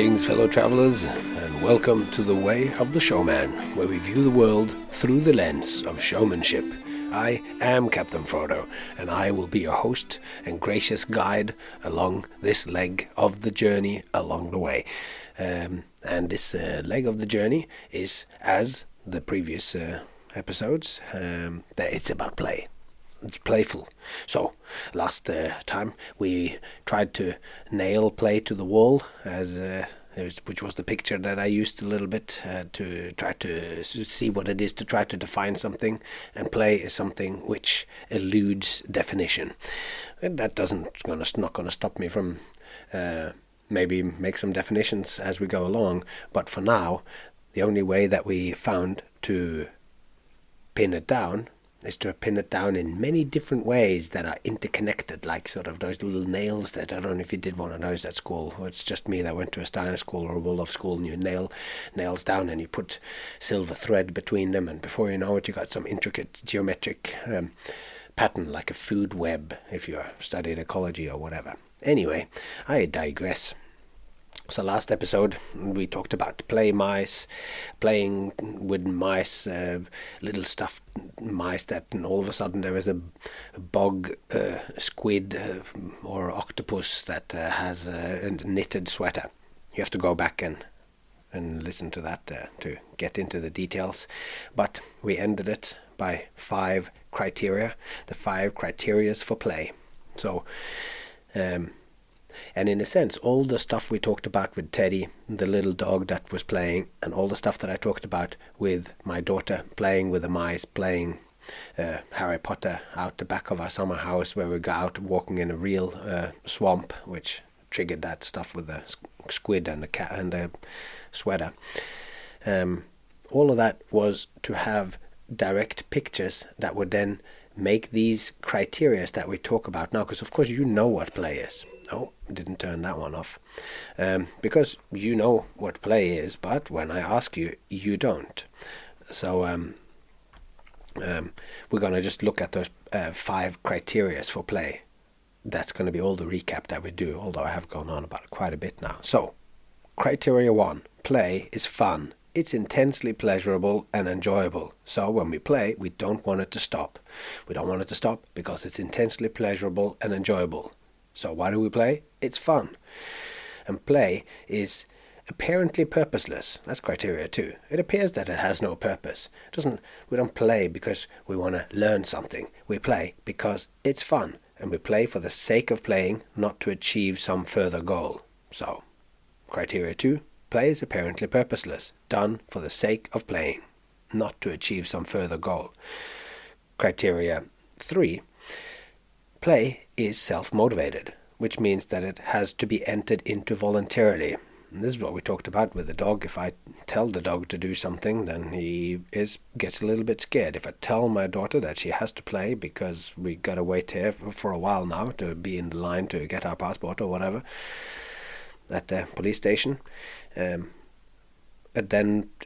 Greetings, fellow travelers, and welcome to The Way of the Showman, where we view the world through the lens of showmanship. I am Captain Frodo, and I will be your host and gracious guide along this leg of the journey along the way. And this leg of the journey is, as the previous episodes, that it's about play. It's playful. So, last time we tried to nail play to the wall, which was the picture that I used a little bit to try to see what it is to try to define something, and play is something which eludes definition. And that not going to stop me from maybe make some definitions as we go along, but for now, the only way that we found to pin it down is to pin it down in many different ways that are interconnected, like sort of those little nails that, I don't know if you did one of those at school, or it's just me that went to a Steiner school or a Waldorf school, and you nail nails down and you put silver thread between them, and before you know it, you got some intricate geometric pattern, like a food web, if you studied ecology or whatever. Anyway, I digress. So last episode we talked about play mice, playing with mice, little stuffed mice that, and all of a sudden there is a bog squid or octopus that has a knitted sweater. You have to go back and listen to that to get into the details. But we ended it by 5 criteria, the 5 criterias for play. So and in a sense, all the stuff we talked about with Teddy, the little dog that was playing, and all the stuff that I talked about with my daughter, playing with the mice, playing Harry Potter out the back of our summer house, where we got out walking in a real swamp, which triggered that stuff with the squid and the cat and the sweater. All of that was to have direct pictures that would then make these criteria that we talk about now, because of course you know what play is. Oh, didn't turn that one off. Because you know what play is, but when I ask you, you don't. So we're going to just look at those 5 criteria for play. That's going to be all the recap that we do, although I have gone on about it quite a bit now. So, criteria 1, play is fun. It's intensely pleasurable and enjoyable. So when we play, we don't want it to stop. We don't want it to stop because it's intensely pleasurable and enjoyable. So why do we play? It's fun. And play is apparently purposeless. That's criteria 2. It appears that it has no purpose. We don't play because we want to learn something. We play because it's fun. And we play for the sake of playing, not to achieve some further goal. So, criteria 2, play is apparently purposeless, done for the sake of playing, not to achieve some further goal. Criteria 3, play is self-motivated, which means that it has to be entered into voluntarily. And this is what we talked about with the dog. If I tell the dog to do something, then he gets a little bit scared. If I tell my daughter that she has to play because we got to wait here for a while now to be in the line to get our passport or whatever at the police station, then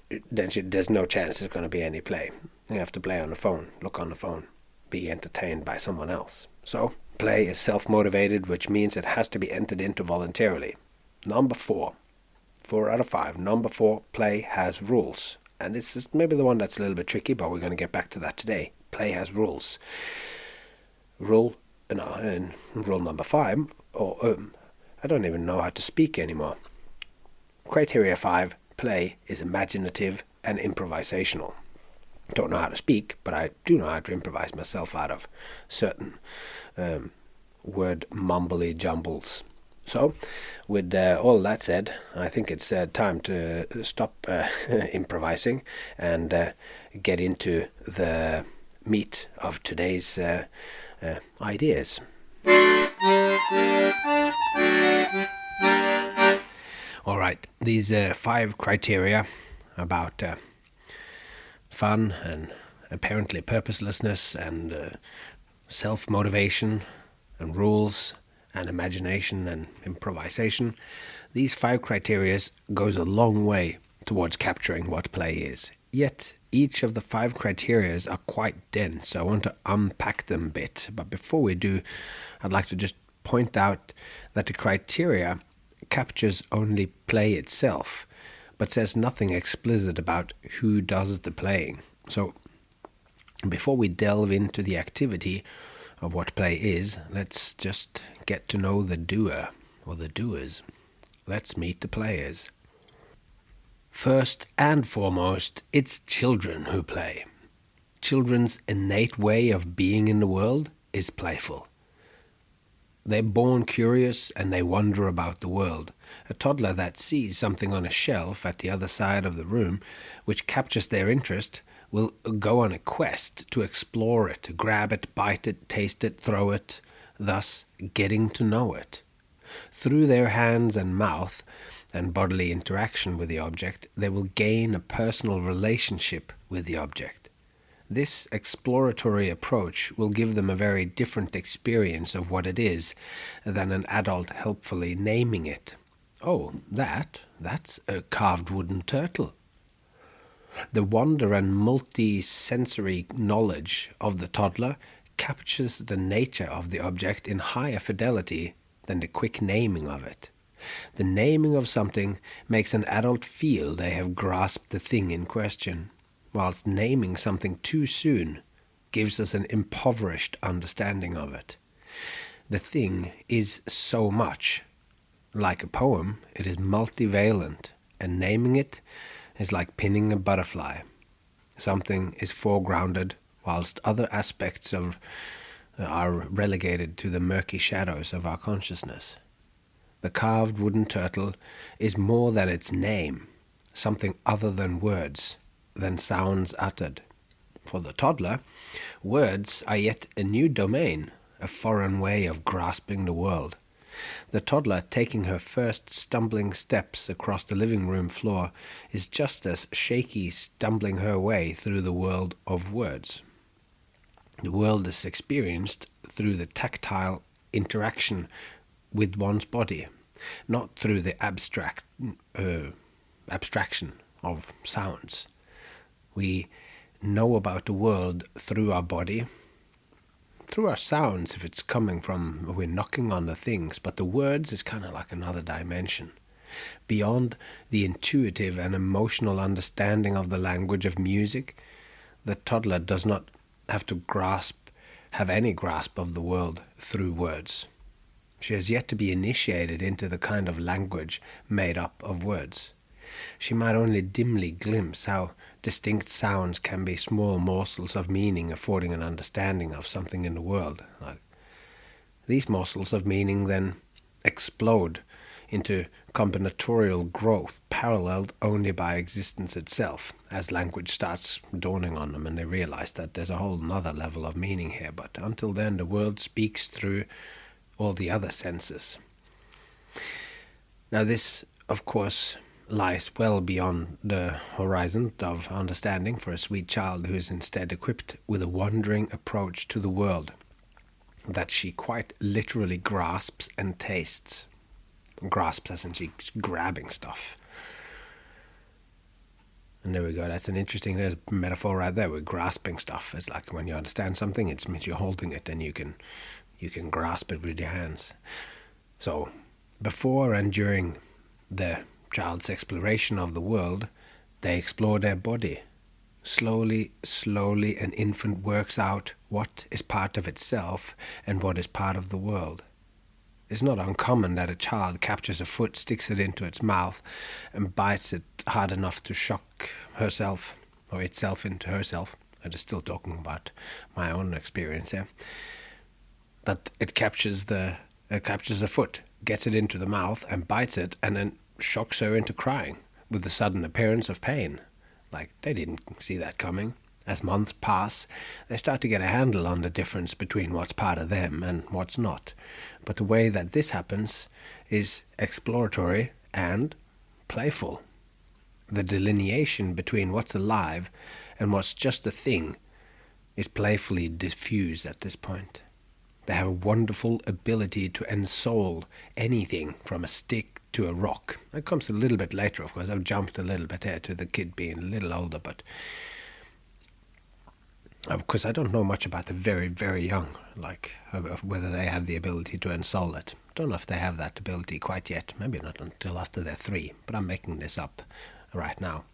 there's no chance there's going to be any play. You have to play on the phone, look on the phone, be entertained by someone else. So, play is self-motivated, which means it has to be entered into voluntarily. Number 4 out of 5. Number 4, play has rules. And this is maybe the one that's a little bit tricky, but we're going to get back to that today. Play has rules. Rule number 5, I don't even know how to speak anymore. Criteria 5, play is imaginative and improvisational. Don't know how to speak, but I do know how to improvise myself out of certain word mumbly jumbles. So, with all that said, I think it's time to stop improvising and get into the meat of today's ideas. All right, these 5 criteria about fun and apparently purposelessness and self-motivation and rules and imagination and improvisation. These 5 criteria goes a long way towards capturing what play is. Yet each of the 5 criteria are quite dense, so I want to unpack them a bit. But before we do, I'd like to just point out that the criteria captures only play itself, but says nothing explicit about who does the playing. So, before we delve into the activity of what play is, let's just get to know the doer, or the doers. Let's meet the players. First and foremost, it's children who play. Children's innate way of being in the world is playful. They're born curious and they wonder about the world. A toddler that sees something on a shelf at the other side of the room which captures their interest will go on a quest to explore it, grab it, bite it, taste it, throw it, thus getting to know it. Through their hands and mouth and bodily interaction with the object, they will gain a personal relationship with the object. This exploratory approach will give them a very different experience of what it is than an adult helpfully naming it. Oh, that's a carved wooden turtle. The wonder and multi-sensory knowledge of the toddler captures the nature of the object in higher fidelity than the quick naming of it. The naming of something makes an adult feel they have grasped the thing in question, whilst naming something too soon gives us an impoverished understanding of it. The thing is so much. Like a poem, it is multivalent, and naming it is like pinning a butterfly. Something is foregrounded, whilst other aspects are relegated to the murky shadows of our consciousness. The carved wooden turtle is more than its name, something other than words, than sounds uttered. For the toddler, words are yet a new domain, a foreign way of grasping the world. The toddler taking her first stumbling steps across the living room floor is just as shaky stumbling her way through the world of words. The world is experienced through the tactile interaction with one's body, not through the abstraction of sounds. We know about the world through our body, through our sounds if it's coming from, we're knocking on the things, but the words is kind of like another dimension. Beyond the intuitive and emotional understanding of the language of music, the toddler does not have to have any grasp of the world through words. She has yet to be initiated into the kind of language made up of words. She might only dimly glimpse how distinct sounds can be small morsels of meaning affording an understanding of something in the world. These morsels of meaning then explode into combinatorial growth paralleled only by existence itself, as language starts dawning on them and they realize that there's a whole nother level of meaning here. But until then, the world speaks through all the other senses. Now this, of course, lies well beyond the horizon of understanding for a sweet child who is instead equipped with a wondering approach to the world that she quite literally grasps and tastes. Grasps as in she's grabbing stuff. And there we go, there's a metaphor right there. We're grasping stuff. It's like when you understand something, it means you're holding it and you can grasp it with your hands. So before and during the child's exploration of the world, they explore their body. Slowly, an infant works out what is part of itself and what is part of the world. It's not uncommon that a child captures a foot, sticks it into its mouth, and bites it hard enough to shock herself, or itself into herself. I'm just still talking about my own experience here. That it captures the foot, gets it into the mouth, and bites it, and then shocks her into crying with the sudden appearance of pain. Like they didn't see that coming. As months pass, they start to get a handle on the difference between what's part of them and what's not. But the way that this happens is exploratory and playful. The delineation between what's alive and what's just a thing is playfully diffused at this point. They have a wonderful ability to ensoul anything from a stick to a rock. That comes a little bit later, of course. I've jumped a little bit here to the kid being a little older, but Because I don't know much about the very, very young, like of whether they have the ability to ensoul it. Don't know if they have that ability quite yet. Maybe not until after they're 3, but I'm making this up right now.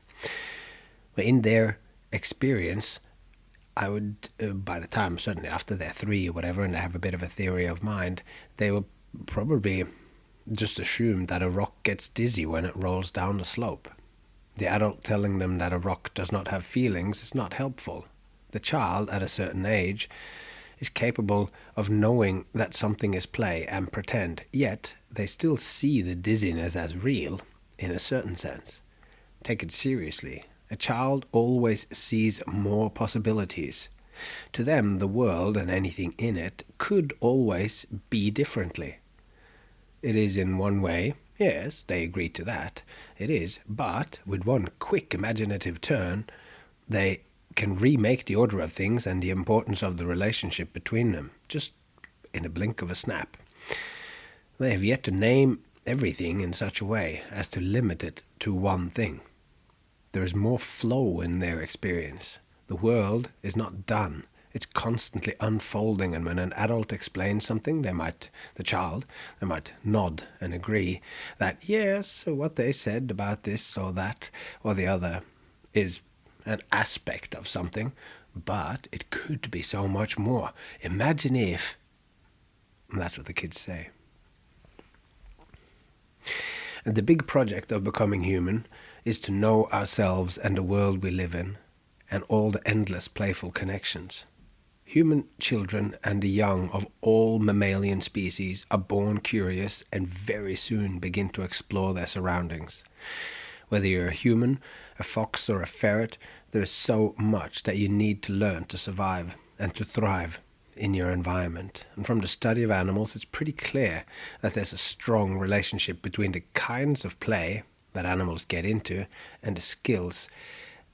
But in their experience, I would, by the time, certainly after they're 3 or whatever, and they have a bit of a theory of mind, they will probably just assume that a rock gets dizzy when it rolls down the slope. The adult telling them that a rock does not have feelings is not helpful. The child, at a certain age, is capable of knowing that something is play and pretend, yet they still see the dizziness as real, in a certain sense. Take it seriously. A child always sees more possibilities. To them, the world and anything in it could always be differently. It is in one way, yes, they agree to that, it is, but with one quick imaginative turn, they can remake the order of things and the importance of the relationship between them, just in a blink of a snap. They have yet to name everything in such a way as to limit it to one thing. There is more flow in their experience. The world is not done. It's constantly unfolding, and when an adult explains something, the child might nod and agree that, yes, what they said about this or that or the other is an aspect of something, but it could be so much more. Imagine if. And that's what the kids say. And the big project of becoming human is to know ourselves and the world we live in, and all the endless playful connections. Human children and the young of all mammalian species are born curious and very soon begin to explore their surroundings. Whether you're a human, a fox or a ferret, there is so much that you need to learn to survive and to thrive in your environment. And from the study of animals, it's pretty clear that there's a strong relationship between the kinds of play that animals get into and the skills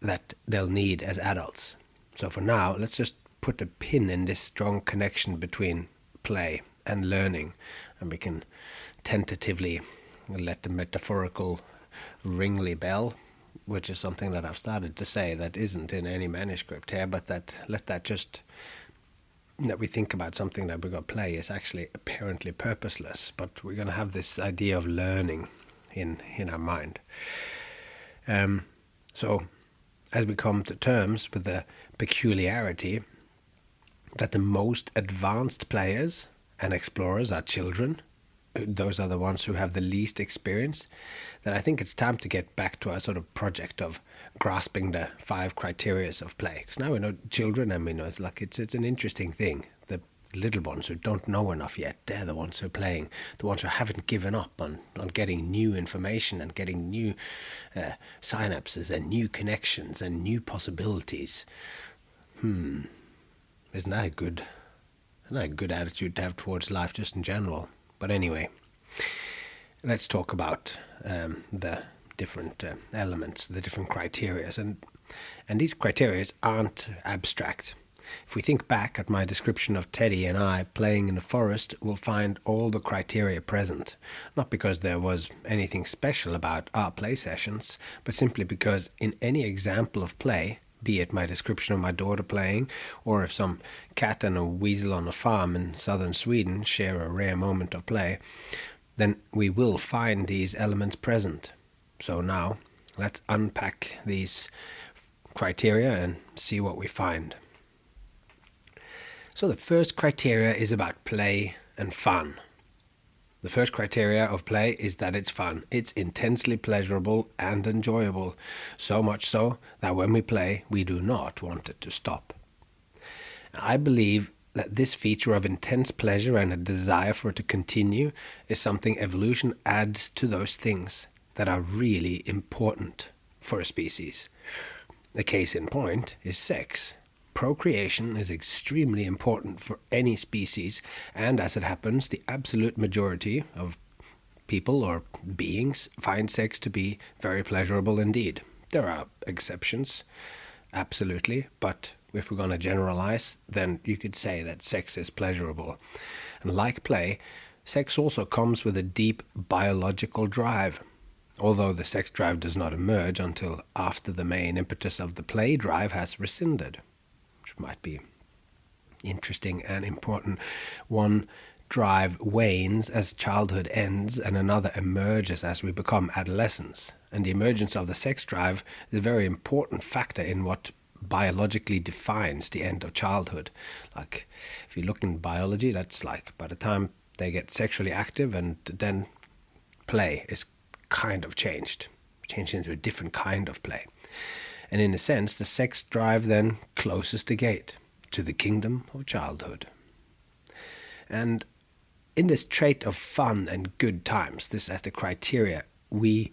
that they'll need as adults. So for now, let's just put a pin in this strong connection between play and learning, and we can tentatively let the metaphorical ringly bell, which is something that I've started to say that isn't in any manuscript here, but that we think about something that we're going to play is actually apparently purposeless, but we're going to have this idea of learning in our mind. So as we come to terms with the peculiarity that the most advanced players and explorers are children, those are the ones who have the least experience, then I think it's time to get back to our sort of project of grasping the 5 criteria of play. Because now we know children, and we know it's an interesting thing. The little ones who don't know enough yet, they're the ones who are playing. The ones who haven't given up on getting new information and getting new synapses and new connections and new possibilities. Isn't that a good attitude to have towards life just in general? But anyway, let's talk about the different elements, the different criteria. And these criteria aren't abstract. If we think back at my description of Teddy and I playing in the forest, we'll find all the criteria present. Not because there was anything special about our play sessions, but simply because in any example of play, be it my description of my daughter playing, or if some cat and a weasel on a farm in southern Sweden share a rare moment of play, then we will find these elements present. So now, let's unpack these criteria and see what we find. So the first criteria is about play and fun. The first criteria of play is that it's fun. It's intensely pleasurable and enjoyable, so much so that when we play, we do not want it to stop. I believe that this feature of intense pleasure and a desire for it to continue is something evolution adds to those things that are really important for a species. The case in point is sex. Procreation is extremely important for any species, and as it happens, the absolute majority of people or beings find sex to be very pleasurable indeed. There are exceptions, absolutely, but if we're going to generalize, then you could say that sex is pleasurable. And like play, sex also comes with a deep biological drive, although the sex drive does not emerge until after the main impetus of the play drive has rescinded. which might be interesting and important. One drive wanes as childhood ends, and another emerges as we become adolescents. And the emergence of the sex drive is a very important factor in what biologically defines the end of childhood. Like, if you look in biology, that's like by the time they get sexually active, and then play is kind of changed into a different kind of play. And in a sense, the sex drive then closes the gate to the kingdom of childhood. And in this trait of fun and good times, this as the criteria, we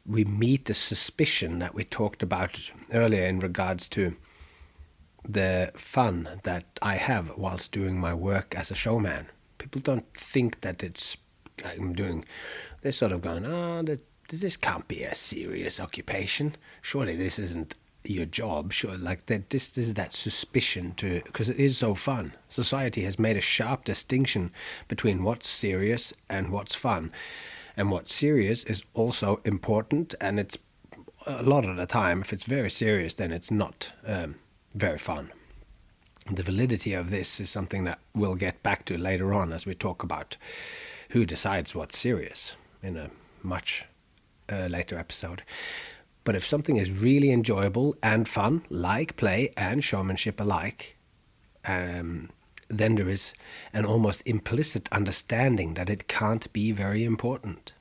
meet the suspicion that we talked about earlier in regards to the fun that I have whilst doing my work as a showman. People don't think that it's like I'm doing, they're sort of going, this can't be a serious occupation. Surely this isn't your job. Sure, like that. This is that suspicion to, because it is so fun. Society has made a sharp distinction between what's serious and what's fun, and what's serious is also important. And it's a lot of the time, if it's very serious, then it's not very fun. The validity of this is something that we'll get back to later on as we talk about who decides what's serious in a much later episode. But if something is really enjoyable and fun, like play and showmanship alike, then there is an almost implicit understanding that it can't be very important.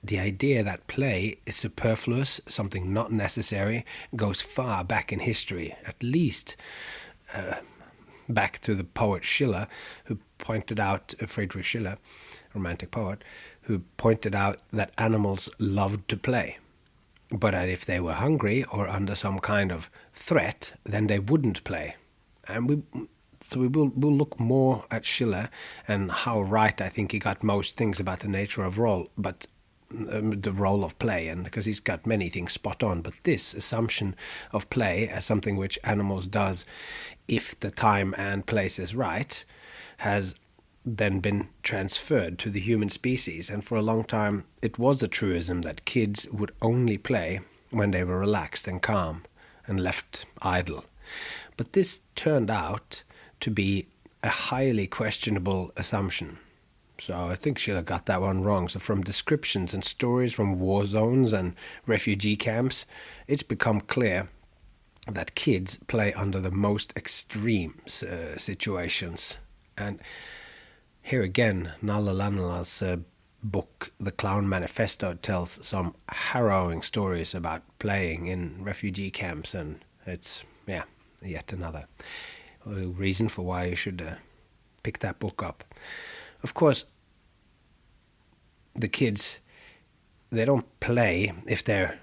The idea that play is superfluous, something not necessary, goes far back in history, at least back to the poet Schiller, who pointed out, Friedrich Schiller, romantic poet, who pointed out that animals loved to play, but that if they were hungry or under some kind of threat, then they wouldn't play. And we'll look more at Schiller and how right I think he got most things about the nature of role, but the role of play, and because he's got many things spot on. But this assumption of play as something which animals does if the time and place is right has then been transferred to the human species. And for a long time it was a truism that kids would only play when they were relaxed and calm and left idle. But this turned out to be a highly questionable assumption. So I think Schiller got that one wrong. So from descriptions and stories from war zones and refugee camps, it's become clear that kids play under the most extreme situations. And here again, Nalla Lanala's book, The Clown Manifesto, tells some harrowing stories about playing in refugee camps, and it's, yet another reason for why you should pick that book up. Of course, the kids, they don't play if they're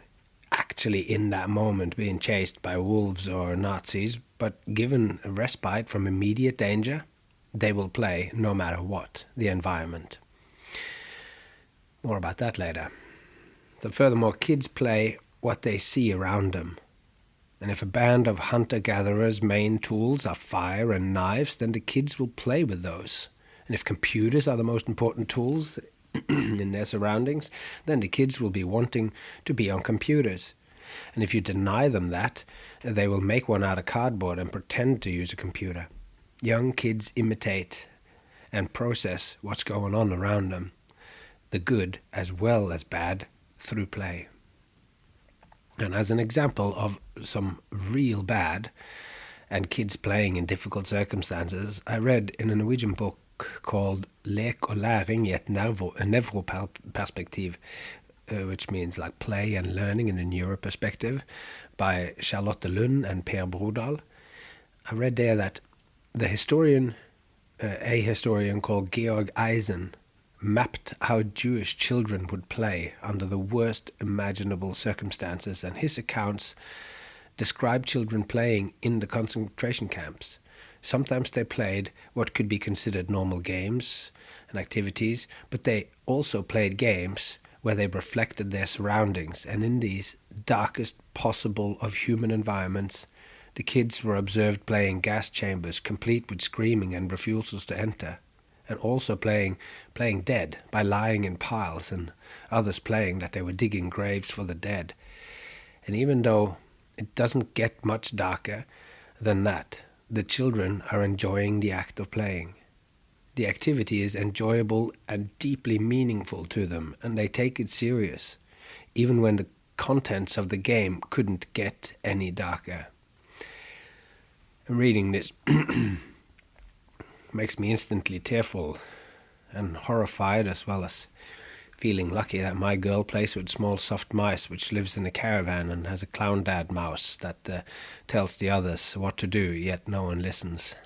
actually in that moment being chased by wolves or Nazis, but given a respite from immediate danger, they will play no matter what the environment. More about that later. So furthermore, kids play what they see around them. And if a band of hunter-gatherers' main tools are fire and knives, then the kids will play with those. And if computers are the most important tools in their surroundings, then the kids will be wanting to be on computers. And if you deny them that, they will make one out of cardboard and pretend to use a computer. Young kids imitate and process what's going on around them, the good as well as bad, through play. And as an example of some real bad and kids playing in difficult circumstances, I read in a Norwegian book called Lek og læring I et nevroperspektiv, which means like play and learning in a neuro perspective, by Charlotte Lund and Per Brodal. I read there that the historian, a historian called Georg Eisen, mapped how Jewish children would play under the worst imaginable circumstances, and his accounts describe children playing in the concentration camps. Sometimes they played what could be considered normal games and activities, but they also played games where they reflected their surroundings, and in these darkest possible of human environments, the kids were observed playing gas chambers complete with screaming and refusals to enter, and also playing dead by lying in piles, and others playing that they were digging graves for the dead. And even though it doesn't get much darker than that, the children are enjoying the act of playing. The activity is enjoyable and deeply meaningful to them, and they take it serious, even when the contents of the game couldn't get any darker. And reading this makes me instantly tearful and horrified, as well as feeling lucky that my girl plays with small soft mice, which lives in a caravan and has a clown dad mouse that tells the others what to do, yet no one listens.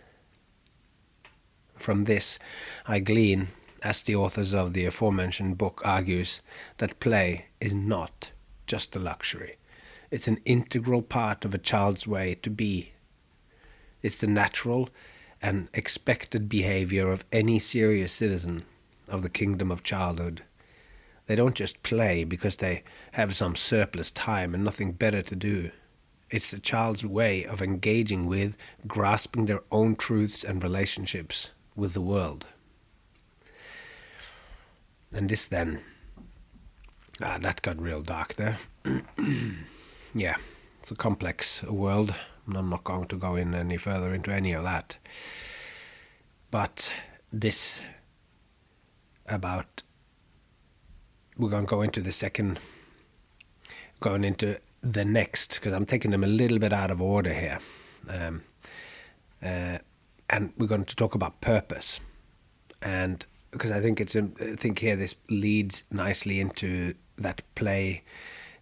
From this, I glean, as the authors of the aforementioned book argues, that play is not just a luxury. It's an integral part of a child's way to be. It's the natural and expected behavior of any serious citizen of the kingdom of childhood. They don't just play because they have some surplus time and nothing better to do. It's the child's way of engaging with, grasping their own truths and relationships with the world. And this then, that got real dark there. Yeah, it's a complex world. I'm not going to go in any further into any of that. But this about, we're going to go into the second, going into the next, because I'm taking them a little bit out of order here. And we're going to talk about purpose. And because I think here this leads nicely into that play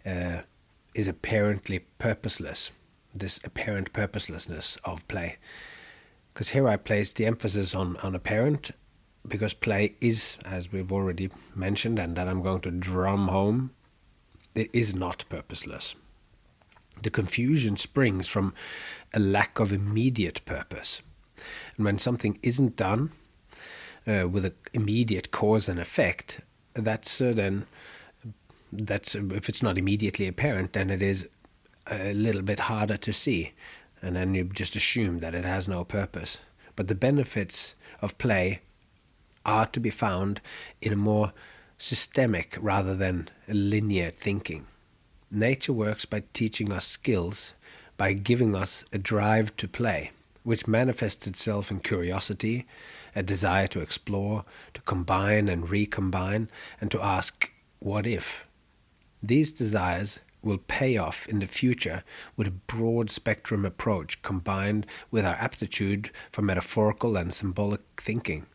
is apparently purposeless, this apparent purposelessness of play. Because here I place the emphasis on apparent, because play is, as we've already mentioned, and that I'm going to drum home, it is not purposeless. The confusion springs from a lack of immediate purpose. And when something isn't done with an immediate cause and effect, that's if it's not immediately apparent, then it is a little bit harder to see, and then you just assume that it has no purpose. But the benefits of play are to be found in a more systemic rather than a linear thinking. Nature works by teaching us skills, by giving us a drive to play, which manifests itself in curiosity, a desire to explore, to combine and recombine, and to ask, what if? These desires will pay off in the future with a broad spectrum approach combined with our aptitude for metaphorical and symbolic thinking.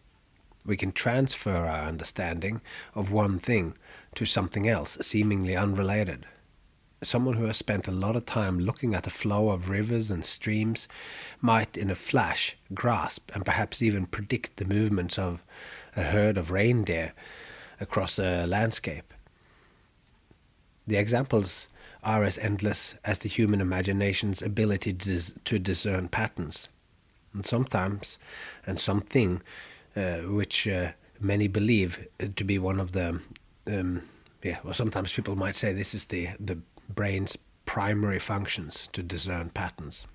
We can transfer our understanding of one thing to something else, seemingly unrelated. Someone who has spent a lot of time looking at the flow of rivers and streams might in a flash grasp and perhaps even predict the movements of a herd of reindeer across a landscape. The examples are as endless as the human imagination's ability to discern patterns. And sometimes, and something which many believe to be one of the, sometimes people might say this is the brain's primary functions, to discern patterns.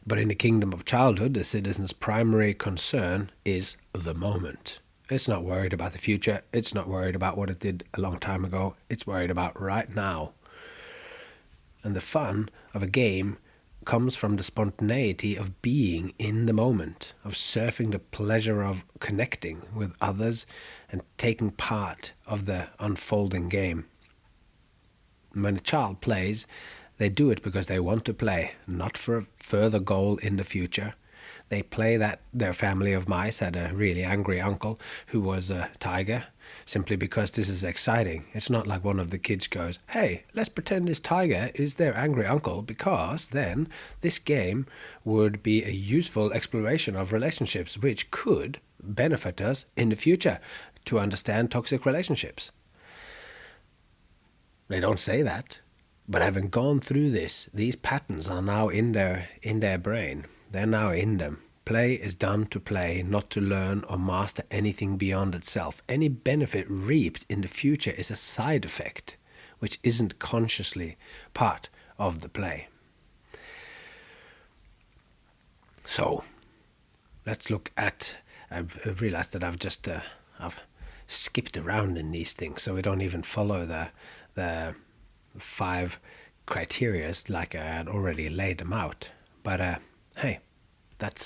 But in the kingdom of childhood, the citizen's primary concern is the moment. It's not worried about the future. It's not worried about what it did a long time ago. It's worried about right now. And the fun of a game comes from the spontaneity of being in the moment, of surfing the pleasure of connecting with others and taking part of the unfolding game. When a child plays, they do it because they want to play, not for a further goal in the future. They play that their family of mice had a really angry uncle who was a tiger, simply because this is exciting. It's not like one of the kids goes, hey, let's pretend this tiger is their angry uncle, because then this game would be a useful exploration of relationships which could benefit us in the future to understand toxic relationships. They don't say that, but having gone through this, these patterns are now in their brain. They're now in them. Play is done to play, not to learn or master anything beyond itself. Any benefit reaped in the future is a side effect, which isn't consciously part of the play. So, let's look at, I've realized that I've skipped around in these things, so we don't even follow the 5 criterias like I had already laid them out. But hey, that's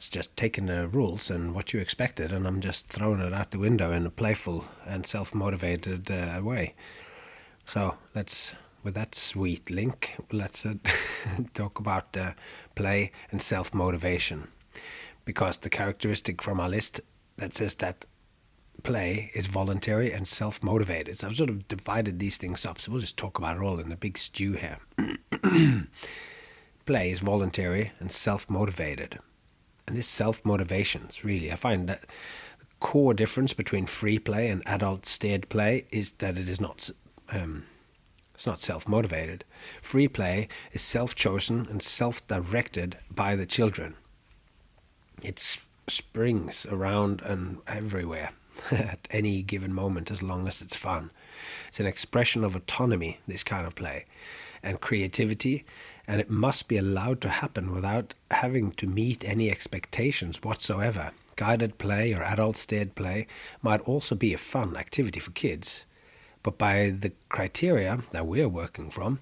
just taking the rules and what you expected, and I'm just throwing it out the window in a playful and self-motivated way. So with that sweet link, let's talk about play and self-motivation, because the characteristic from our list that says that play is voluntary and self-motivated. So I've sort of divided these things up, so we'll just talk about it all in a big stew here. Play is voluntary and self-motivated. And this self-motivation, really, I find that the core difference between free play and adult-steered play is that it is not it's not self-motivated. Free play is self-chosen and self-directed by the children. It springs around and everywhere at any given moment, as long as it's fun. It's an expression of autonomy, this kind of play, and creativity, and it must be allowed to happen without having to meet any expectations whatsoever. Guided play or adult-steered play might also be a fun activity for kids, but by the criteria that we're working from,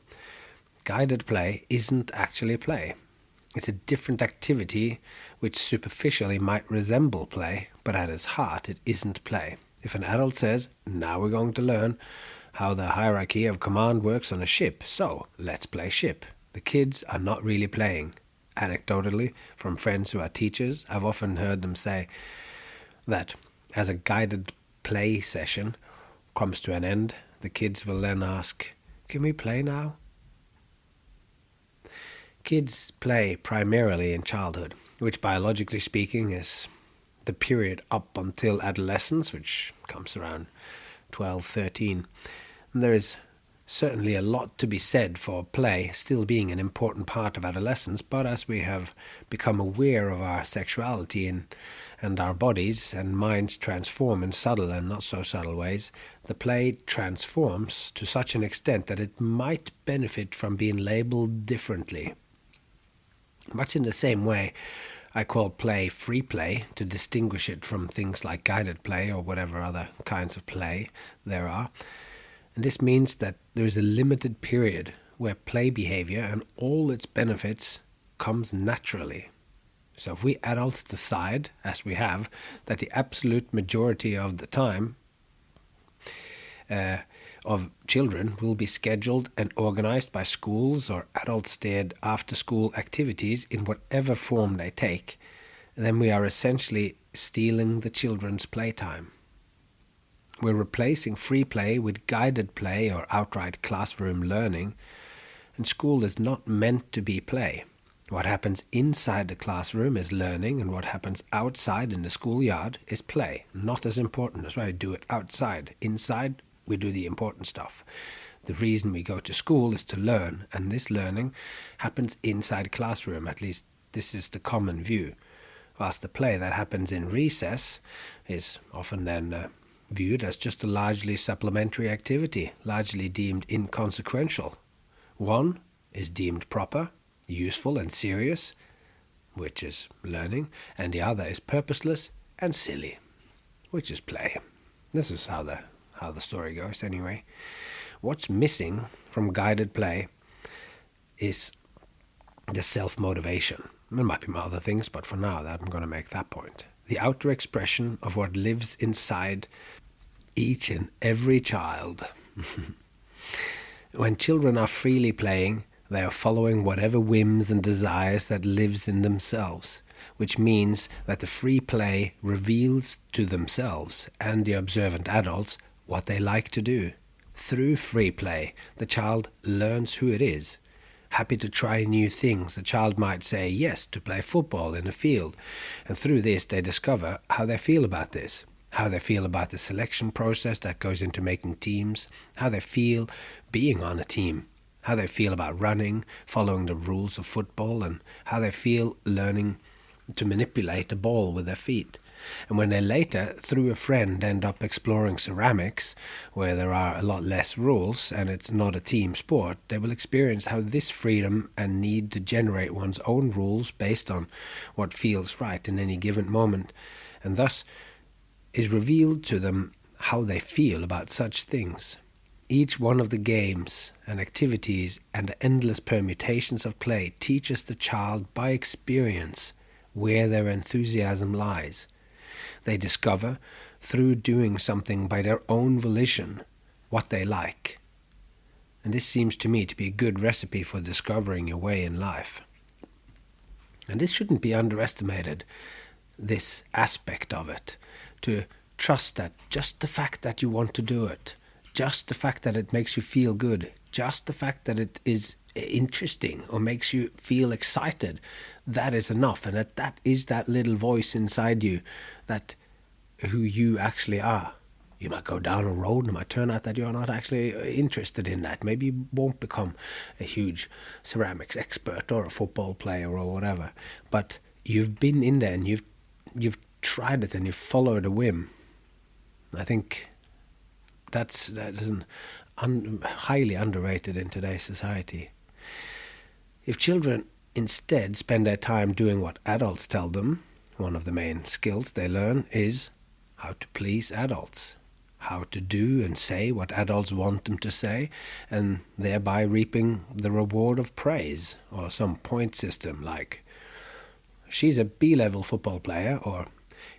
guided play isn't actually play. It's a different activity which superficially might resemble play, but at its heart it isn't play. If an adult says, now we're going to learn how the hierarchy of command works on a ship, so let's play ship, the kids are not really playing. Anecdotally, from friends who are teachers, I've often heard them say that as a guided play session comes to an end, the kids will then ask, can we play now? Kids play primarily in childhood, which biologically speaking is the period up until adolescence, which comes around 12, 13. And there is certainly a lot to be said for play still being an important part of adolescence, but as we have become aware of our sexuality and our bodies and minds transform in subtle and not so subtle ways, the play transforms to such an extent that it might benefit from being labeled differently. Much in the same way, I call play free play to distinguish it from things like guided play or whatever other kinds of play there are. And this means that there is a limited period where play behavior and all its benefits comes naturally. So if we adults decide, as we have, that the absolute majority of the time of children will be scheduled and organized by schools or adult-steered after-school activities in whatever form they take, then we are essentially stealing the children's playtime. We're replacing free play with guided play or outright classroom learning, and school is not meant to be play. What happens inside the classroom is learning, and what happens outside in the schoolyard is play. Not as important. That's why we do it outside. Inside, we do the important stuff. The reason we go to school is to learn, and this learning happens inside classroom. At least this is the common view. Whilst the play that happens in recess is often then viewed as just a largely supplementary activity, largely deemed inconsequential. One is deemed proper, useful and serious, which is learning, and the other is purposeless and silly, which is play. This is how the story goes anyway. What's missing from guided play is the self-motivation. There might be other things, but for now I'm going to make that point. The outer expression of what lives inside each and every child. When children are freely playing, they are following whatever whims and desires that lives in themselves, which means that the free play reveals to themselves and the observant adults what they like to do. Through free play, the child learns who it is. Happy to try new things, the child might say yes to play football in a field, and through this they discover how they feel about this, how they feel about the selection process that goes into making teams, how they feel being on a team, how they feel about running, following the rules of football, and how they feel learning to manipulate the ball with their feet. And when they later, through a friend, end up exploring ceramics, where there are a lot less rules and it's not a team sport, they will experience how this freedom and need to generate one's own rules based on what feels right in any given moment, and thus is revealed to them how they feel about such things. Each one of the games and activities and the endless permutations of play teaches the child by experience where their enthusiasm lies. They discover, through doing something by their own volition, what they like. And this seems to me to be a good recipe for discovering your way in life. And this shouldn't be underestimated, this aspect of it, to trust that just the fact that you want to do it, just the fact that it makes you feel good, just the fact that it is interesting or makes you feel excited, that is enough. And that is that little voice inside you, that who you actually are. You might go down a road and it might turn out that you're not actually interested in that. Maybe you won't become a huge ceramics expert or a football player or whatever. But you've been in there and you've tried it and you've followed a whim. I think that is highly underrated in today's society. If children instead spend their time doing what adults tell them, one of the main skills they learn is how to please adults, how to do and say what adults want them to say, and thereby reaping the reward of praise or some point system like, she's a B-level football player, or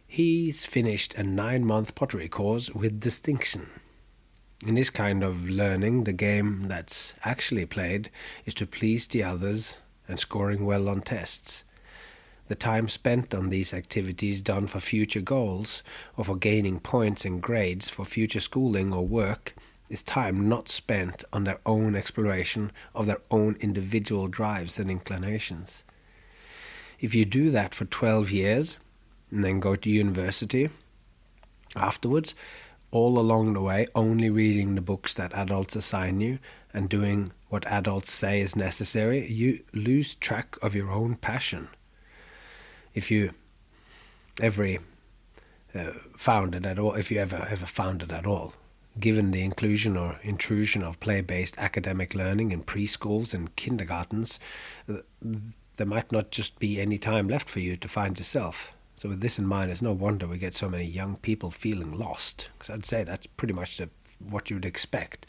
he's finished a 9-month pottery course with distinction. In this kind of learning, the game that's actually played is to please the others and scoring well on tests. The time spent on these activities done for future goals or for gaining points and grades for future schooling or work is time not spent on their own exploration of their own individual drives and inclinations. If you do that for 12 years and then go to university afterwards, all along the way only reading the books that adults assign you and doing what adults say is necessary, you lose track of your own passion. If you ever found it at all, given the inclusion or intrusion of play-based academic learning in preschools and kindergartens, there might not just be any time left for you to find yourself. So with this in mind, it's no wonder we get so many young people feeling lost, because I'd say that's pretty much what you'd expect.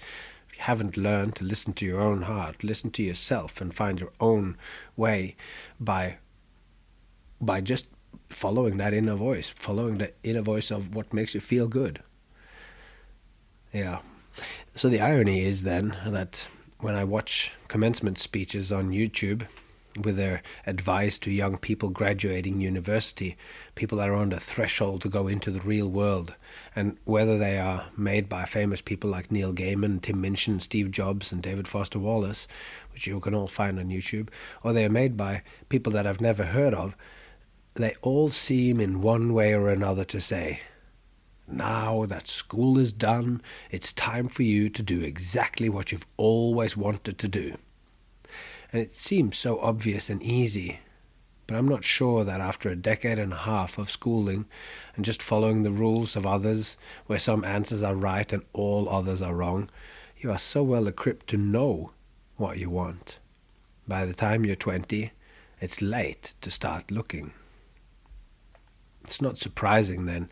If you haven't learned to listen to your own heart, listen to yourself and find your own way by just following that inner voice, following the inner voice of what makes you feel good. Yeah. So the irony is then that when I watch commencement speeches on YouTube with their advice to young people graduating university, people that are on the threshold to go into the real world, and whether they are made by famous people like Neil Gaiman, Tim Minchin, Steve Jobs and David Foster Wallace, which you can all find on YouTube, or they are made by people that I've never heard of, they all seem in one way or another to say, now that school is done, it's time for you to do exactly what you've always wanted to do. And it seems so obvious and easy, but I'm not sure that after a decade and a half of schooling and just following the rules of others, where some answers are right and all others are wrong, you are so well equipped to know what you want. By the time you're 20, it's late to start looking. It's not surprising then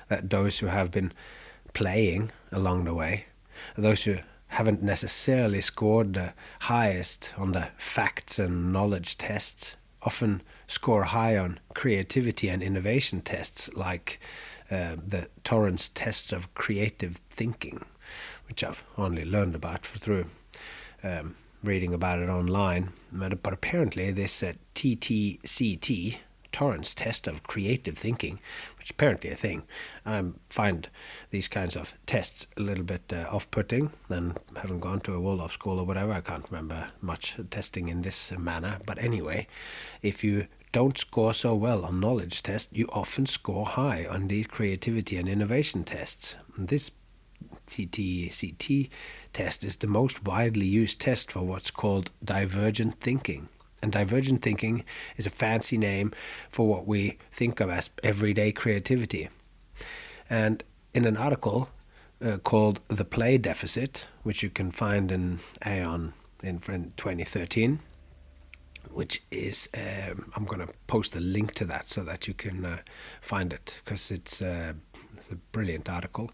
that those who have been playing along the way, those who haven't necessarily scored the highest on the facts and knowledge tests, often score high on creativity and innovation tests like the Torrance tests of creative thinking, which I've only learned about through reading about it online. But apparently this TTCT, Torrance test of creative thinking, which is apparently a thing. I find these kinds of tests a little bit off-putting, and having gone to a Waldorf school or whatever, I can't remember much testing in this manner. But anyway, if you don't score so well on knowledge tests, you often score high on these creativity and innovation tests. And this TTCT test is the most widely used test for what's called divergent thinking. And divergent thinking is a fancy name for what we think of as everyday creativity. And in an article called The Play Deficit, which you can find in Aeon in 2013, which is, I'm going to post a link to that so that you can find it, because it's It's a brilliant article.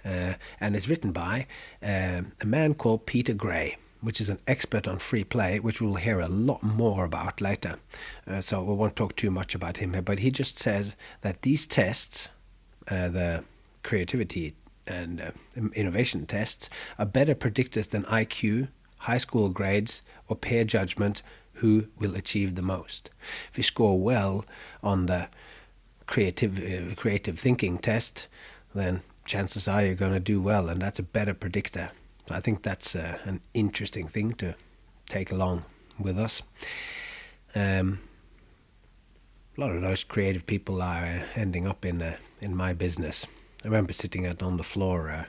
And it's written by a man called Peter Gray, which is an expert on free play, which we'll hear a lot more about later. So we won't talk too much about him here, but he just says that these tests, the creativity and innovation tests, are better predictors than IQ, high school grades, or peer judgment who will achieve the most. If you score well on the creative thinking test, then chances are you're going to do well, and that's a better predictor. So I think that's an interesting thing to take along with us. A lot of those creative people are ending up in my business. I remember sitting on the floor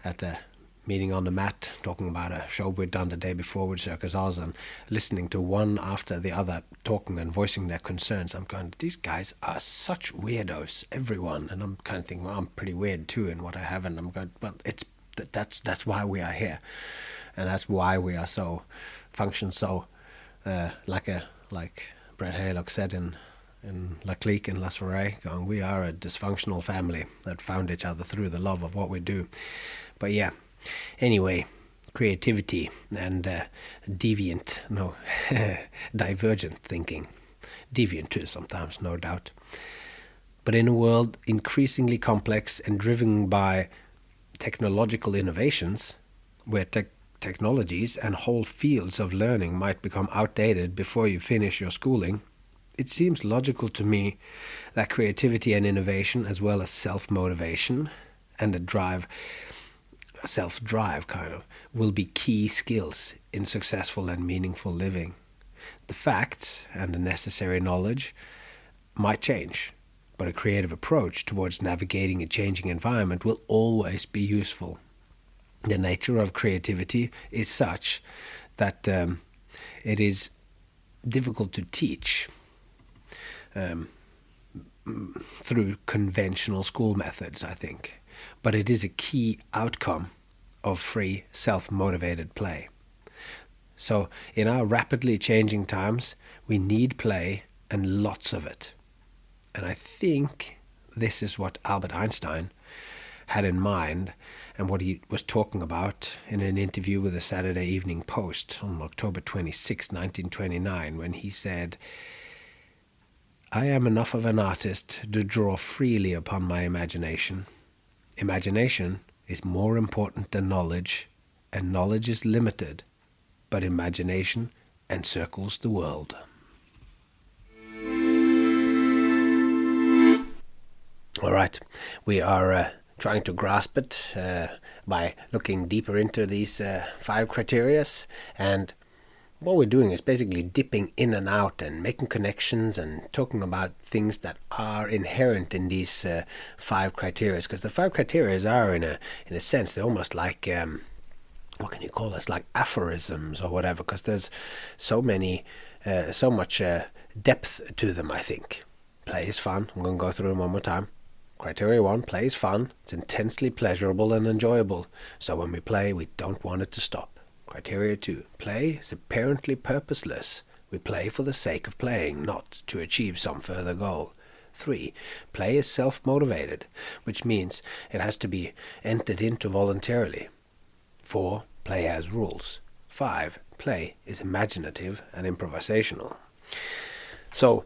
at a meeting on the mat, talking about a show we'd done the day before with Circus Oz, and listening to one after the other talking and voicing their concerns. I'm going, these guys are such weirdos, everyone. And I'm kind of thinking, well, I'm pretty weird too in what I have. And I'm going, well, that's why we are here, and that's why we are function so like Brett Haylock said in La Clique in La Soirée, going, we are a dysfunctional family that found each other through the love of what we do. But yeah, anyway, creativity and divergent thinking. Deviant too sometimes, no doubt. But in a world increasingly complex and driven by technological innovations, where technologies and whole fields of learning might become outdated before you finish your schooling, it seems logical to me that creativity and innovation, as well as self-motivation and self-drive will be key skills in successful and meaningful living. The facts and the necessary knowledge might change, but a creative approach towards navigating a changing environment will always be useful. The nature of creativity is such that it is difficult to teach through conventional school methods, I think. But it is a key outcome of free, self-motivated play. So in our rapidly changing times, we need play, and lots of it. And I think this is what Albert Einstein had in mind, and what he was talking about in an interview with the Saturday Evening Post on October 26, 1929, when he said, "I am enough of an artist to draw freely upon my imagination. Imagination is more important than knowledge, and knowledge is limited, but imagination encircles the world." All right, we are trying to grasp it by looking deeper into these 5 criteria, and what we're doing is basically dipping in and out and making connections and talking about things that are inherent in these 5 criteria, because the 5 criteria are in a sense, they're almost like what can you call this, like aphorisms or whatever, because there's so much depth to them. I think play is fun. I'm going to go through them one more time. Criteria 1, play is fun. It's intensely pleasurable and enjoyable. So when we play, we don't want it to stop. Criteria 2, play is apparently purposeless. We play for the sake of playing, not to achieve some further goal. 3, play is self-motivated, which means it has to be entered into voluntarily. 4, play has rules. 5, play is imaginative and improvisational. So,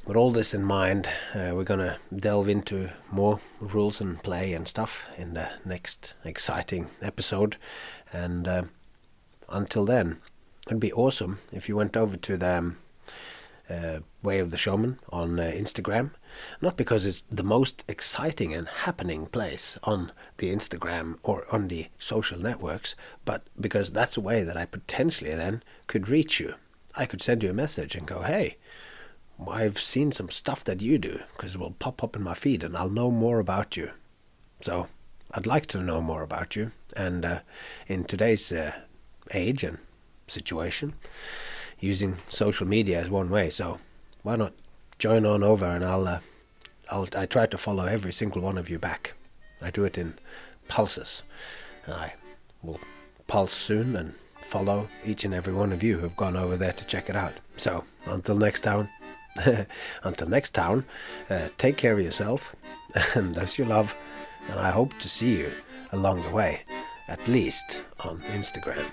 with all this in mind, we're going to delve into more rules and play and stuff in the next exciting episode. And until then, it'd be awesome if you went over to the Way of the Showman on Instagram. Not because it's the most exciting and happening place on the Instagram or on the social networks, but because that's a way that I potentially then could reach you. I could send you a message and go, hey, I've seen some stuff that you do, because it will pop up in my feed and I'll know more about you. So I'd like to know more about you. And in today's age and situation, using social media is one way. So why not join on over, and I try to follow every single one of you back. I do it in pulses, and I will pulse soon and follow each and every one of you who've gone over there to check it out. So until next time, take care of yourself, and that's your love, and I hope to see you along the way, at least on Instagram.